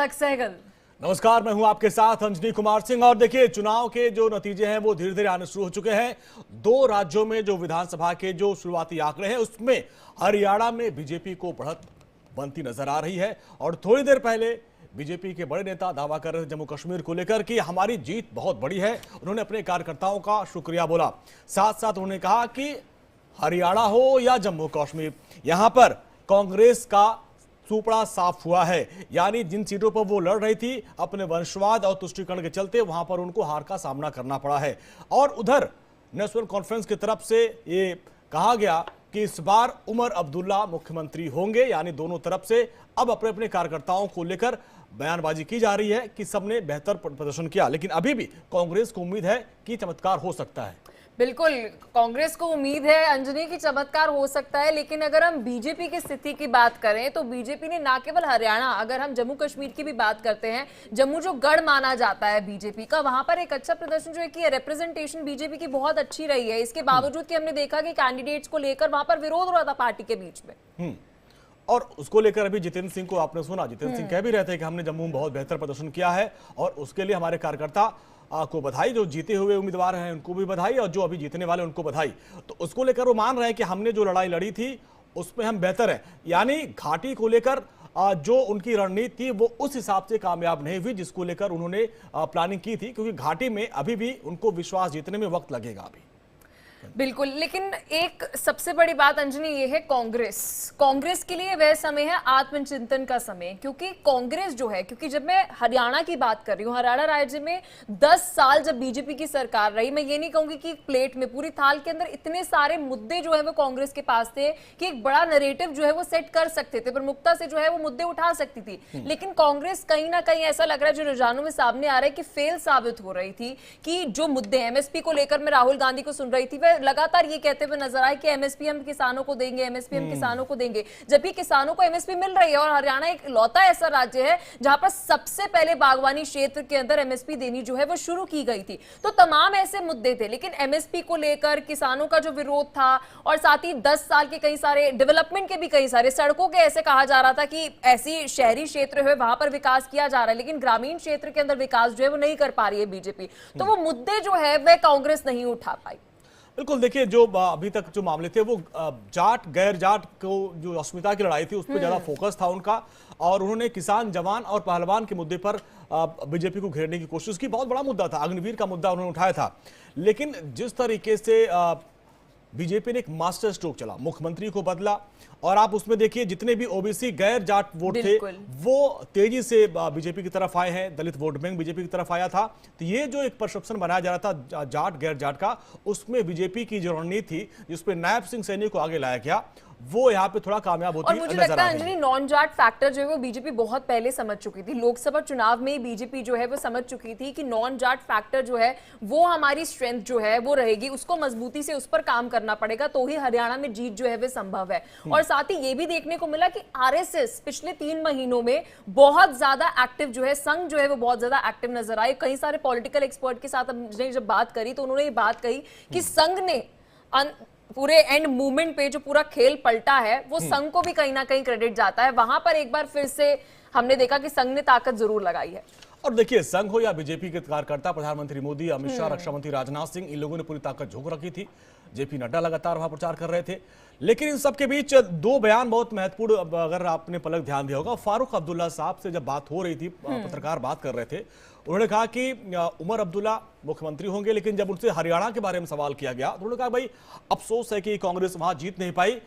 झलक सहगल। नमस्कार, मैं हूं आपके साथ अंजनी कुमार सिंह। और देखिए, चुनाव के जो नतीजे हैं वो धीरे धीरे आने शुरू हो चुके हैं। 2 राज्यों में जो विधानसभा के जो शुरुआती आंकड़े हैं उसमें हरियाणा में बीजेपी को बढ़त बनती नजर आ रही है। और थोड़ी देर पहले बीजेपी के बड़े नेता दावा कर रहे थे जम्मू कश्मीर को लेकर कि हमारी जीत बहुत बड़ी है। उन्होंने अपने कार्यकर्ताओं का शुक्रिया बोला। साथ साथ उन्होंने कहा कि हरियाणा हो या जम्मू कश्मीर, यहां पर कांग्रेस का सुपड़ा साफ हुआ है। यानी जिन सीटों पर वो लड़ रही थी अपने वंशवाद और तुष्टीकरण के चलते, वहां पर उनको हार का सामना करना पड़ा है। और उधर नेशनल कॉन्फ्रेंस की तरफ से ये कहा गया कि इस बार उमर अब्दुल्ला मुख्यमंत्री होंगे। यानी दोनों तरफ से अब अपने अपने कार्यकर्ताओं को लेकर बयानबाजी की जा रही है कि सबने बेहतर प्रदर्शन किया। लेकिन अभी भी कांग्रेस को उम्मीद है कि चमत्कार हो सकता है। बिल्कुल, कांग्रेस को उम्मीद है अंजनी की चमत्कार हो सकता है। लेकिन अगर हम बीजेपी की स्थिति की बात करें तो बीजेपी ने ना केवल हरियाणा, अगर हम जम्मू कश्मीर की भी बात करते हैं, जम्मू जो गढ़ माना जाता है बीजेपी का, वहां पर एक अच्छा प्रदर्शन जो है कि रिप्रेजेंटेशन बीजेपी की बहुत अच्छी रही है। इसके बावजूद कि हमने देखा कि कैंडिडेट्स को लेकर वहां पर विरोध हो रहा था पार्टी के बीच में। और उसको लेकर अभी जितेंद्र सिंह को आपने सुना, जितेंद्र सिंह कह भी रहे थे कि हमने जम्मू में बहुत बेहतर प्रदर्शन किया है और उसके लिए हमारे कार्यकर्ता को बधाई। जो जीते हुए उम्मीदवार हैं उनको भी बधाई और जो अभी जीतने वाले उनको बधाई। तो उसको लेकर वो मान रहे हैं कि हमने जो लड़ाई लड़ी थी उसमें हम बेहतर हैं। यानी घाटी को लेकर जो उनकी रणनीति थी वो उस हिसाब से कामयाब नहीं हुई जिसको लेकर उन्होंने प्लानिंग की थी, क्योंकि घाटी में अभी भी उनको विश्वास जीतने में वक्त लगेगा अभी। बिल्कुल, लेकिन एक सबसे बड़ी बात अंजनी ये है, कांग्रेस के लिए वह समय है आत्मचिंतन का समय। क्योंकि कांग्रेस जो है, क्योंकि जब मैं हरियाणा की बात कर रही हूँ, हरियाणा राज्य में 10 साल जब बीजेपी की सरकार रही, मैं ये नहीं कहूंगी कि प्लेट में, पूरी थाल के अंदर इतने सारे मुद्दे जो है वो कांग्रेस के पास थे कि एक बड़ा नैरेटिव जो है वो सेट कर सकते थे, प्रमुखता से जो है वो मुद्दे उठा सकती थी। लेकिन कांग्रेस कहीं ना कहीं ऐसा लग रहा है, जो रुझानों में सामने आ रहा है, कि फेल साबित हो रही थी। कि जो मुद्दे एमएसपी को लेकर मैं राहुल गांधी को सुन रही थी, वह लगातार ये कहते हुए नजर आए कि एमएसपी हम किसानों को देंगे, एमएसपी हम किसानों को देंगे, जबकि किसानों को एमएसपी मिल रही है। और हरियाणा एक लौता ऐसा राज्य है जहां पर सबसे पहले बागवानी क्षेत्र के अंदर एमएसपी देनी जो है वो शुरू की गई थी। तो तमाम ऐसे मुद्दे थे, लेकिन एमएसपी को लेकर किसानों का जो विरोध था, और साथ ही 10 साल के कई सारे डेवलपमेंट के भी कई सारे, सड़कों के ऐसे कहा जा रहा था कि ऐसी शहरी क्षेत्र है वहां पर विकास किया जा रहा है, लेकिन ग्रामीण क्षेत्र के अंदर विकास जो है वो नहीं कर पा रही है बीजेपी। तो वो मुद्दे जो है वह कांग्रेस नहीं उठा पाई। बिल्कुल, देखिए, जो अभी तक जो मामले थे वो जाट गैर जाट को जो अस्मिता की लड़ाई थी उस पर ज्यादा फोकस था उनका। और उन्होंने किसान, जवान और पहलवान के मुद्दे पर बीजेपी को घेरने की कोशिश की। बहुत बड़ा मुद्दा था, अग्निवीर का मुद्दा उन्होंने उठाया था। लेकिन जिस तरीके से बीजेपी ने एक मास्टर स्ट्रोक चला, मुख्यमंत्री को बदला, और आप उसमें देखिए जितने भी ओबीसी गैर जाट वोट थे वो तेजी से बीजेपी की तरफ आए हैं। दलित वोट बैंक बीजेपी की तरफ आया था। तो ये जो एक परसेप्शन बनाया जा रहा था जाट गैर जाट का, उसमें बीजेपी की जो रणनीति थी जिसपे नायब सिंह सैनी को आगे लाया गया, वो यहाँ पे थोड़ा कामयाब होती और मुझे लगता है अंजनी नॉन जाट फैक्टर जो है वो बीजेपी बहुत पहले समझ चुकी थी। लोकसभा चुनाव में बीजेपी जो है वो समझ चुकी थी कि नॉन जाट फैक्टर जो है वो हमारी स्ट्रेंथ जो है वो रहेगी, उसको मजबूती से उस पर काम करना पड़ेगा, तो ही हरियाणा में जीत जो है वो संभव है। और साथ ही ये भी देखने को मिला कि आरएसएस पिछले 3 महीनों में बहुत ज्यादा एक्टिव जो है, संघ जो है वो बहुत ज्यादा एक्टिव नजर आए। कई सारे पॉलिटिकल एक्सपर्ट के साथ हमने जब बात करी तो उन्होंने ये बात कही कि संघ ने पूरे एंड मूवमेंट पे जो पूरा खेल पलटा है वो संघ को भी कहीं ना कहीं क्रेडिट जाता है। वहां पर एक बार फिर से हमने देखा कि संघ ने ताकत जरूर लगाई है। और देखिए, संघ हो या बीजेपी के कार्यकर्ता, प्रधानमंत्री मोदी, अमित शाह, रक्षा मंत्री राजनाथ सिंह, इन लोगों ने पूरी ताकत झोंक रखी थी। जेपी नड्डा लगातार वहां प्रचार कर रहे थे। लेकिन इन सबके बीच 2 बयान बहुत महत्वपूर्ण, अगर आपने पलक ध्यान दिया होगा, फारूक अब्दुल्ला साहब से जब बात हो रही थी, पत्रकार बात कर रहे थे, उन्होंने कहा कि उमर अब्दुल्ला मुख्यमंत्री होंगे। लेकिन जब उनसे हरियाणा के बारे में सवाल किया गया तो उन्होंने कहा भाई अफसोस है कि कांग्रेस वहां जीत नहीं पाई,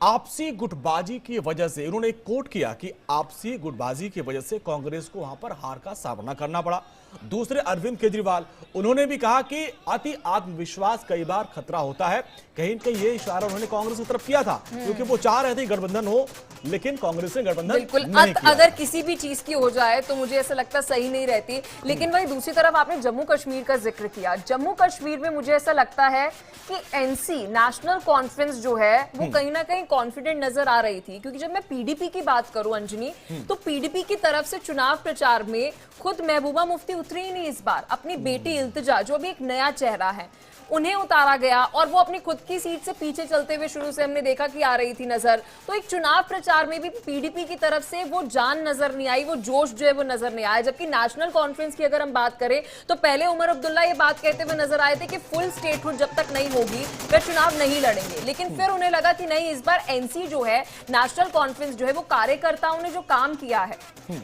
आपसी गुटबाजी की वजह से। उन्होंने एक कोट किया कि आपसी गुटबाजी की वजह से कांग्रेस को वहां पर हार का सामना करना पड़ा। दूसरे अरविंद केजरीवाल, उन्होंने भी कहा कि अति आत्मविश्वास कई बार खतरा होता है। कहीं न कहीं ये इशारा उन्होंने कांग्रेस की तरफ किया था, क्योंकि वो चाह रहे थे गठबंधन हो, लेकिन कांग्रेस ने गठबंधन बिल्कुल नहीं किया। अगर किसी भी चीज की हो जाए तो मुझे ऐसा लगता सही नहीं रहती। लेकिन वही दूसरी तरफ आपने जम्मू कश्मीर का जिक्र किया। जम्मू कश्मीर में मुझे ऐसा लगता है कि एनसी नेशनल कॉन्फ्रेंस जो है वो कहीं ना कहीं कॉन्फिडेंट नजर आ रही थी। क्योंकि जब मैं पीडीपी की बात करूं अंजनी, तो पीडीपी की तरफ से चुनाव प्रचार में खुद महबूबा मुफ्ती उतरी ही नहीं इस बार। अपनी बेटी इल्तिजा, जो भी एक नया चेहरा है, उन्हें उतारा गया और वो अपनी खुद की सीट से पीछे चलते हुए शुरू से हमने देखा कि आ रही थी नजर। तो एक चुनाव प्रचार में भी पीडीपी की तरफ से वो जान नजर नहीं आई, वो जोश जो है वो नजर नहीं आया। जबकि नेशनल कॉन्फ्रेंस की अगर हम बात करें तो पहले उमर अब्दुल्ला ये बात कहते हुए नजर आए थे कि फुल स्टेटहुड जब तक नहीं होगी वे चुनाव नहीं लड़ेंगे। लेकिन फिर उन्हें लगा कि नहीं, इस बार एनसी जो है, नेशनल कॉन्फ्रेंस जो है, वो कार्यकर्ताओं ने जो काम किया है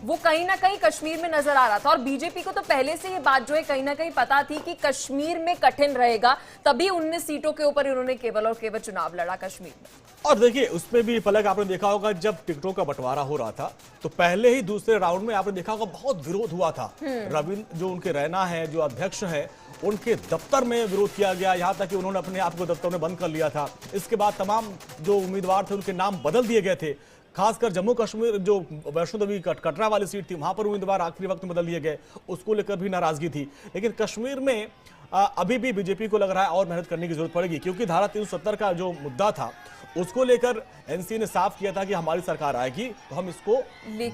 वो कहीं ना कहीं कश्मीर में नजर आ रहा था। और बीजेपी को तो पहले से ये बात जो है कहीं ना कहीं पता थी कि कश्मीर में कठिन रहेगा, तभी 19 सीटों के ऊपर उन्होंने केवल और केवल चुनाव लड़ा कश्मीर में। और देखिए उसमें भी पलक आपने देखा होगा, जब टिकटों का बंटवारा हो रहा था तो पहले ही दूसरे राउंड में आपने देखा होगा बहुत विरोध हुआ था। रविंद्र जो उनके रैना है, जो अध्यक्ष है, उनके दफ्तर में विरोध किया गया, यहां तक कि उन्होंने अपने आप को दफ्तर में बंद कर लिया था। इसके बाद तमाम जो उम्मीदवार थे उनके नाम बदल दिए गए थे। खासकर जम्मू कश्मीर जो वैष्णो देवी कटरा वाली सीट थी वहां पर उम्मीदवार आखिरी वक्त में बदल दिए गए, उसको लेकर भी नाराजगी थी। लेकिन कश्मीर में अभी भी बीजेपी को लग रहा है और मेहनत करने की जरूरत पड़ेगी, क्योंकि धारा 370 का जो मुद्दा था उसको लेकर एनसी ने साफ किया था कि हमारी सरकार आएगी तो हम इसको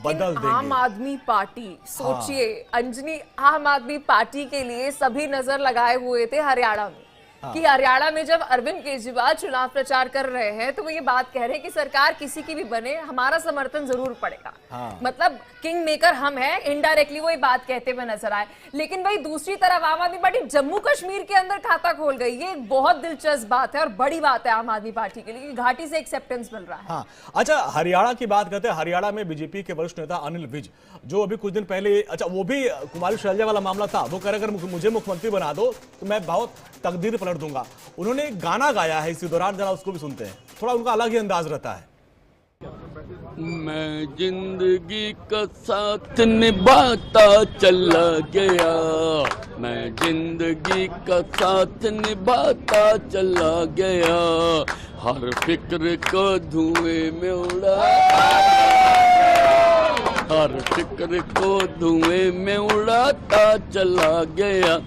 बदल देंगे। आम आदमी पार्टी, सोचिए अंजनी, आम आदमी पार्टी के लिए सभी नजर लगाए हुए थे हरियाणा में कि हरियाणा में जब अरविंद केजरीवाल चुनाव प्रचार कर रहे हैं तो वो ये बात कह रहे हैं कि सरकार किसी की भी बने, हमारा समर्थन जरूर पड़ेगा। मतलब किंग मेकर हम हैं, इनडायरेक्टली वो ये बात कहते हुए नजर आए। लेकिन भाई दूसरी तरफ आम आदमी पार्टी जम्मू कश्मीर के अंदर खाता खोल गई। ये एक बहुत दिलचस्प बात है और बड़ी बात है आम आदमी पार्टी के लिए, घाटी से एक्सेप्टेंस मिल रहा है। हाँ, अच्छा हरियाणा की बात करते हैं। हरियाणा में बीजेपी के वरिष्ठ नेता अनिल विज, जो अभी कुछ दिन पहले, अच्छा वो भी कुमारी शैलजा वाला मामला था, वो कह रहे अगर मुझे मुख्यमंत्री बना दो तो मैं बहुत तकदीर पलट दूंगा। उन्होंने एक गाना गाया है इसी दौरान, जरा उसको भी सुनते हैं। थोड़ा उनका अलग ही अंदाज रहता है। मैं जिंदगी का साथ निभाता चला गया, मैं जिंदगी का साथ निभाता चला गया, हर फिक्र को धुएं में उड़ा, हर फिक्र को धुएं में उड़ाता चला गया।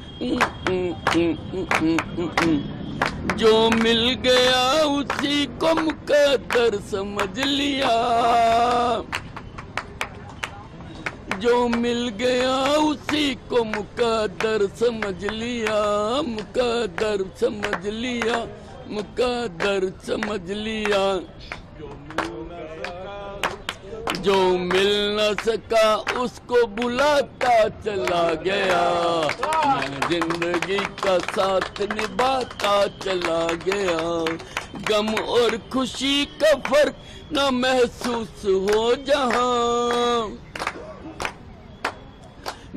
जो मिल गया उसी को मुकद्दर समझ लिया, जो मिल गया उसी को मुकद्दर समझ लिया, मुकद्दर समझ लिया, मुकद्दर समझ लिया। जो मिल न सका उसको बुलाता चला गया, मैं जिंदगी का साथ निभाता चला गया। गम और खुशी का फर्क न महसूस हो जहां,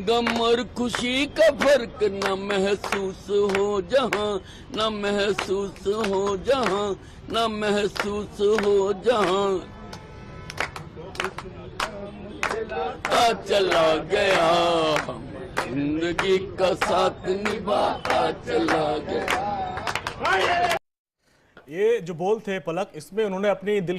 गम और खुशी का फर्क न महसूस हो जहां, न महसूस हो जहां, न महसूस हो जहां। चला गया, जिंदगी का साथ निभाता चला गया। ये जो बोल थे पलक, इसमें उन्होंने अपनी दिल की